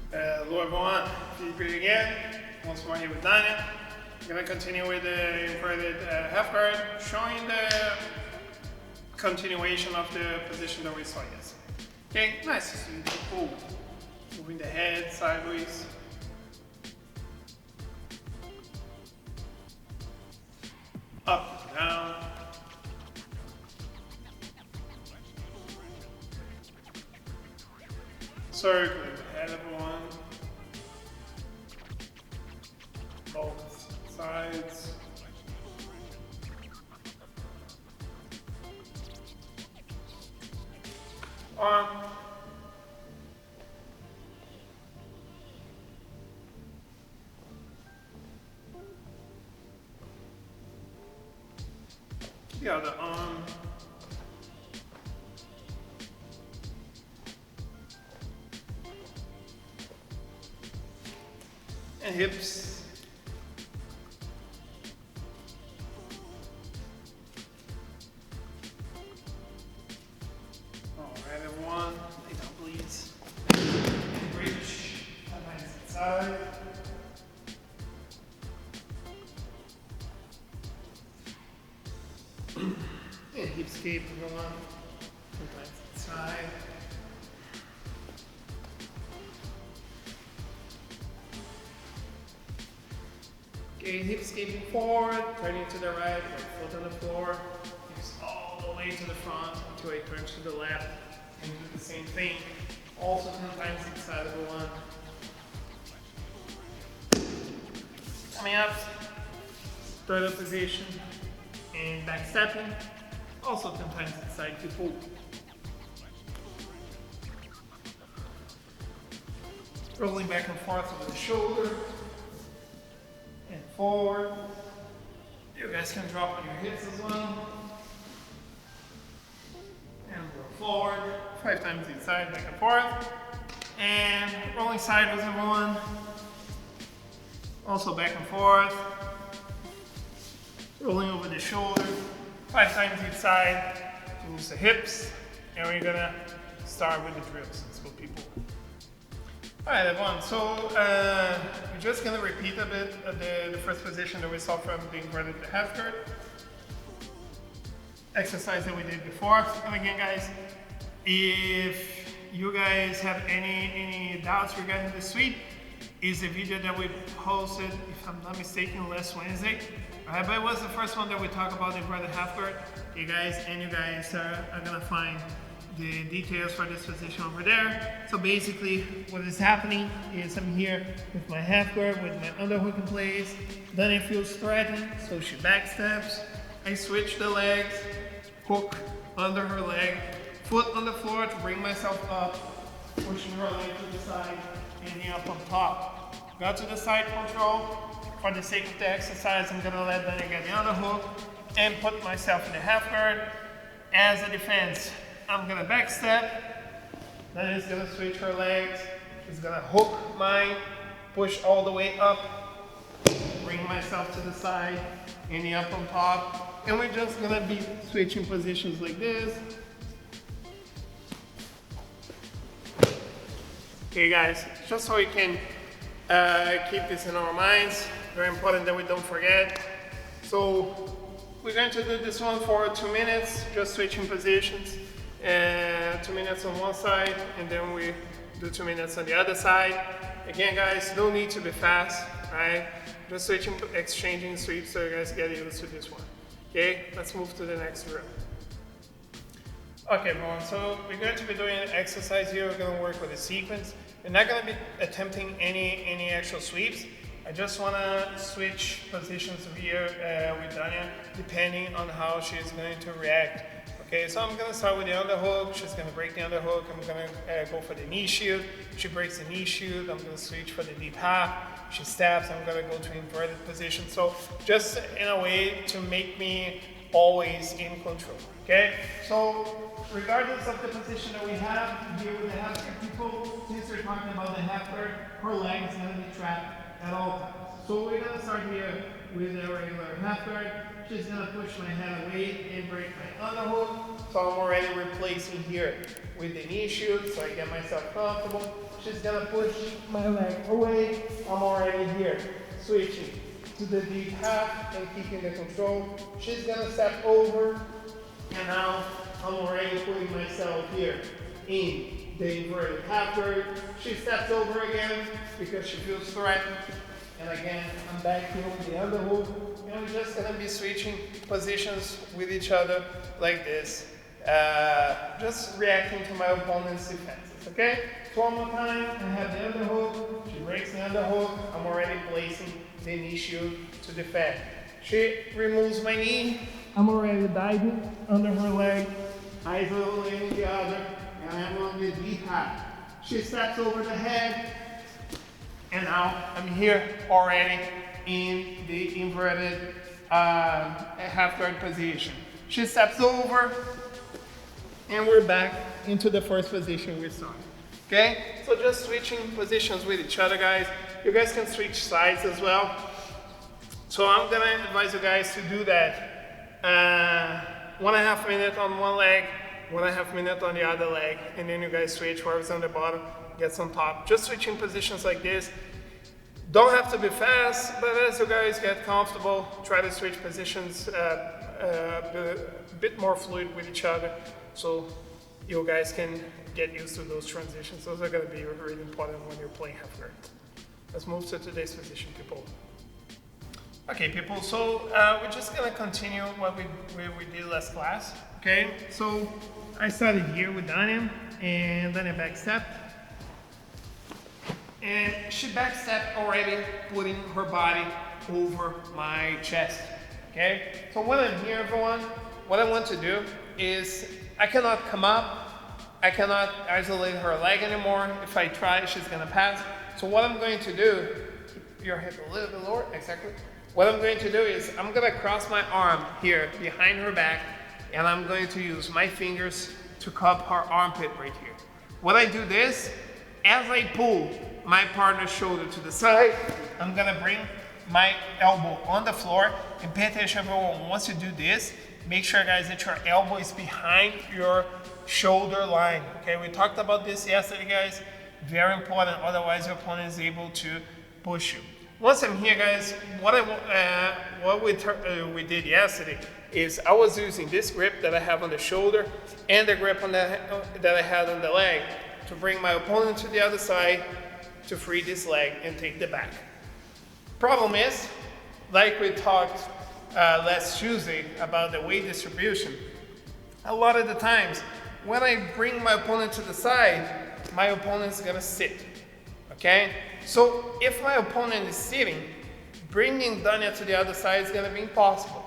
Hello everyone, Felipe again. Once more here with Daniel. I'm going to continue with the inverted half guard, showing the continuation of the position that we saw yesterday. Okay, nice. So you can pull, moving the head sideways. Up, down. Circling the head of one. Both sides. Arm. The other arm. And hips. Alright everyone, lay down please. Reach, hands inside. And hip escape everyone. Hands inside. Okay, hip escaping forward, turning to the right, right foot on the floor, hips all the way to the front until I turn to the left and do the same thing. Also 10 times inside of the one. Coming up, third position, and back stepping, also 10 times inside to pull. Rolling back and forth over the shoulder. And forward. You guys can drop on your hips as well. And roll forward. 5 times inside, back and forth. And rolling sideways everyone. Also back and forth. Rolling over the shoulder. 5 times each side. Use the hips. And we're gonna start with the drills. That's what people want. Alright everyone, so we're just going to repeat a bit of the first position that we saw from the inverted half guard exercise that we did before. And again guys, if you guys have any doubts regarding the sweep, is the video that we posted, if I'm not mistaken, last Wednesday. Alright, but it was the first one that we talked about the inverted half guard. You guys are going to find the details for this position over there. So basically what is happening is I'm here with my half guard with my underhook in place. Then it feels threatened, so she back steps. I switch the legs, hook under her leg, foot on the floor to bring myself up, pushing her leg to the side, ending up on top. Got to the side control. For the sake of the exercise, I'm gonna let Daniel get the underhook and put myself in the half guard. As a defense, I'm gonna back step, then it's gonna switch her legs, she's gonna hook mine, push all the way up, bring myself to the side, ending up on top, and we're just gonna be switching positions like this. Okay guys, just so we can keep this in our minds, very important that we don't forget. So we're going to do this one for 2 minutes, just switching positions. 2 minutes on one side, and then we do 2 minutes on the other side. Again guys, no need to be fast, right? Just switching, exchanging sweeps so you guys get used to this one. Okay, let's move to the next drill. Okay everyone, so we're going to be doing an exercise here. We're going to work with a sequence. We're not going to be attempting any actual sweeps. I just want to switch positions here with Dania, depending on how she's going to react. Okay, so I'm going to start with the underhook. She's going to break the underhook. I'm going to go for the knee shield. She breaks the knee shield. I'm going to switch for the deep half. She steps. I'm going to go to inverted position. So just in a way to make me always in control. Okay, so regardless of the position that we have here with the half guard people, since we're talking about the half guard, her leg is going to be trapped at all times. So we're going to start here with a regular half guard. She's going to push my head away and break my underhook. so I'm already replacing here with the knee shoot, so I get myself comfortable. She's gonna push my leg away. I'm already here, switching to the deep half and keeping the control. She's gonna step over, and now I'm already putting myself here in the inverted half guard. She steps over again because she feels threatened. And again, I'm back here with the underhook. And we're just gonna be switching positions with each other like this. Just reacting to my opponent's defenses, okay? So one more time, I have the underhook. She breaks the underhook. I'm already placing the knee shoot to defend. She removes my knee. I'm already diving under her leg, isolating the other, and I'm on the deep half. She steps over the head, and now I'm here already in the inverted half guard position. She steps over, and we're back into the first position we started. Okay? So just switching positions with each other, guys. You guys can switch sides as well. So I'm gonna advise you guys to do that 1.5 minutes on one leg, 1.5 minutes on the other leg, and then you guys switch. Whoever's on the bottom gets on top. Just switching positions like this. Don't have to be fast, but as you guys get comfortable, try to switch positions a bit more fluid with each other, so you guys can get used to those transitions. Those are going to be really important when you're playing half guard. Let's move to today's position, people. Okay, people, so we're just going to continue what we did last class. Okay, so I started here with Dania, and then I backstepped. And she backstepped already, putting her body over my chest. Okay, so when I'm here, everyone, what I want to do is I cannot come up, I cannot isolate her leg anymore. If I try, she's gonna pass. So what I'm going to do, keep your hip a little bit lower, exactly. What I'm going to do is I'm gonna cross my arm here behind her back, and I'm going to use my fingers to cup her armpit right here. When I do this, as I pull my partner's shoulder to the side, I'm gonna bring my elbow on the floor, and pay attention, everyone. Once you do this, make sure, guys, that your elbow is behind your shoulder line. Okay, we talked about this yesterday, guys. Very important, otherwise your opponent is able to push you. Once I'm here, guys, what we did yesterday is I was using this grip that I have on the shoulder and the grip on that I had on the leg to bring my opponent to the other side to free this leg and take the back. Problem is, like we talked last Tuesday about the weight distribution, a lot of the times when I bring my opponent to the side, my opponent's gonna sit, okay? So if my opponent is sitting, bringing Dania to the other side is gonna be impossible,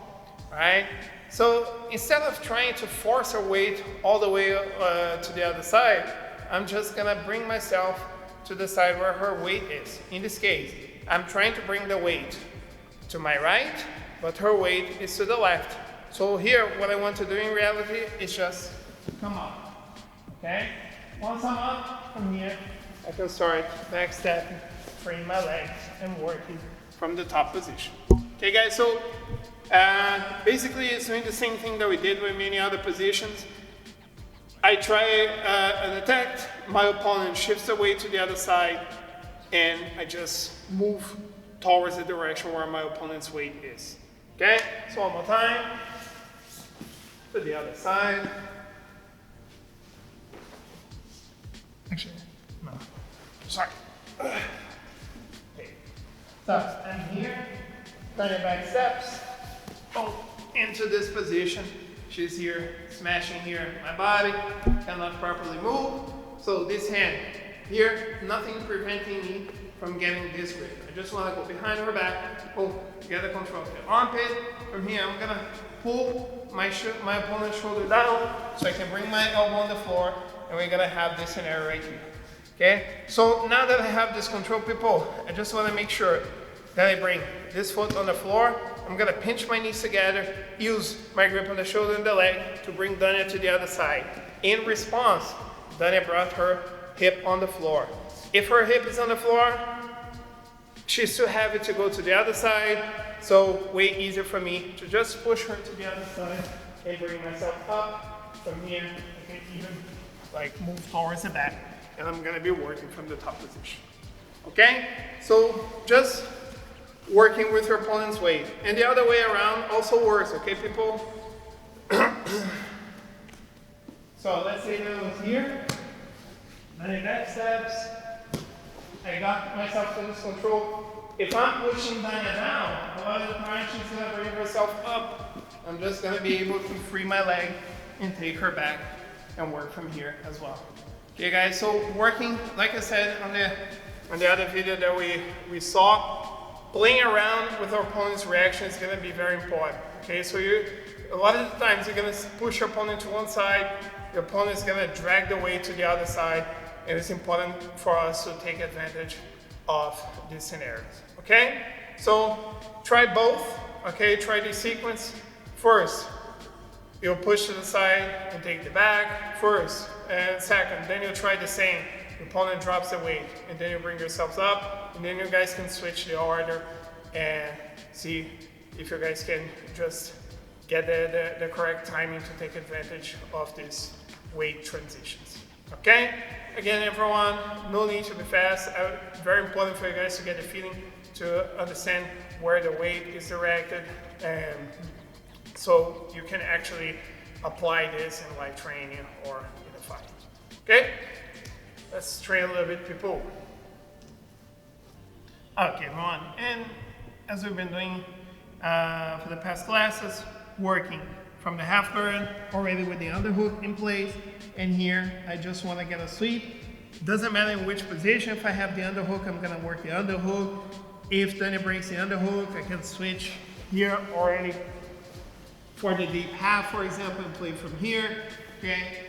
right? So instead of trying to force her weight all the way to the other side, I'm just gonna bring myself to the side where her weight is. In this case, I'm trying to bring the weight to my right, but her weight is to the left. So here, what I want to do in reality is just come up, okay? Once I'm up from here, I can start backstepping, freeing my legs, and working from the top position. Okay, guys, so basically it's doing the same thing that we did with many other positions. I try an attack, my opponent shifts away to the other side, and I just move towards the direction where my opponent's weight is. Okay, so one more time, to the other side. Actually, no, sorry. Okay, so I'm here, turning back steps, into this position. She's here, smashing here, my body, cannot properly move. So this hand here, nothing preventing me from getting this grip. I just want to go behind her back, get the control of the armpit. From here, I'm gonna pull my opponent's shoulder down so I can bring my elbow on the floor, and we're gonna have this scenario right here. Okay, so now that I have this control, people, I just want to make sure that I bring this foot on the floor. I'm gonna pinch my knees together, use my grip on the shoulder and the leg to bring Dania to the other side. In response, Dania brought her hip on the floor. If her hip is on the floor, she's too heavy to go to the other side, so way easier for me to just push her to the other side and bring myself up from here, I can even like move towards the back, and I'm gonna be working from the top position. Okay, so just working with your opponent's weight, and the other way around also works. Okay, people. So let's say that I was here, then I back steps, I got myself to this control. If I'm pushing Danya down, a lot of the time she's gonna bring herself up. I'm just gonna be able to free my leg and take her back and work from here as well. Okay guys, so working, like I said on the other video that we saw, playing around with our opponent's reaction is gonna be very important. Okay, so a lot of the times you're gonna push your opponent to one side, your opponent is gonna drag the weight to the other side, and it's important for us to take advantage of these scenarios. Okay, so try both. Okay, try this sequence. First, you'll push to the side and take the back first, and second, then you'll try the same. Your opponent drops the weight, and then you bring yourselves up, and then you guys can switch the order and see if you guys can just get the correct timing to take advantage of these weight transitions. Okay? Again, everyone, no need to be fast. Very important for you guys to get the feeling to understand where the weight is directed, and so you can actually apply this in live training or in a fight. Okay? Let's train a little bit, people. Okay, everyone, and as we've been doing for the past classes, working from the half guard already with the underhook in place, and here I just want to get a sweep. Doesn't matter in which position. If I have the underhook, I'm gonna work the underhook. If Danya breaks the underhook, I can switch here already for the deep half, for example, and play from here. Okay,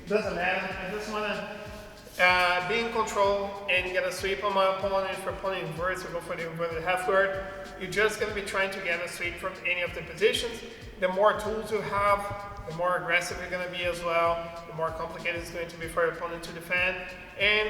doesn't matter. I just want to be in control and get a sweep on my opponent. If your opponent inverts, or go for the inverted half guard, you're just going to be trying to get a sweep from any of the positions. The more tools you have, the more aggressive you're going to be as well, the more complicated it's going to be for your opponent to defend. And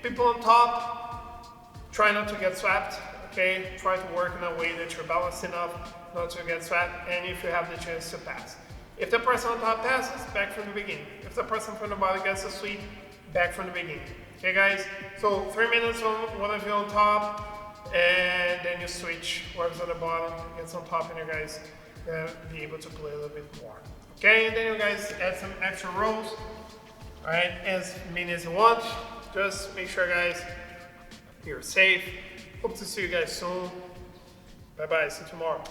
people on top, try not to get swept. Okay, try to work in a way that you're balanced enough not to get swept, and if you have the chance to pass. If the person on top passes, back from the beginning. If the person from the bottom gets a sweep, back from the beginning. Okay guys, so 3 minutes on one of you on top, and then you switch whoever's on the bottom gets on top, and you guys be able to play a little bit more. Okay, and then you guys add some extra rolls. Alright, as many as you want. Just make sure guys you're safe. Hope to see you guys soon. Bye bye, see you tomorrow.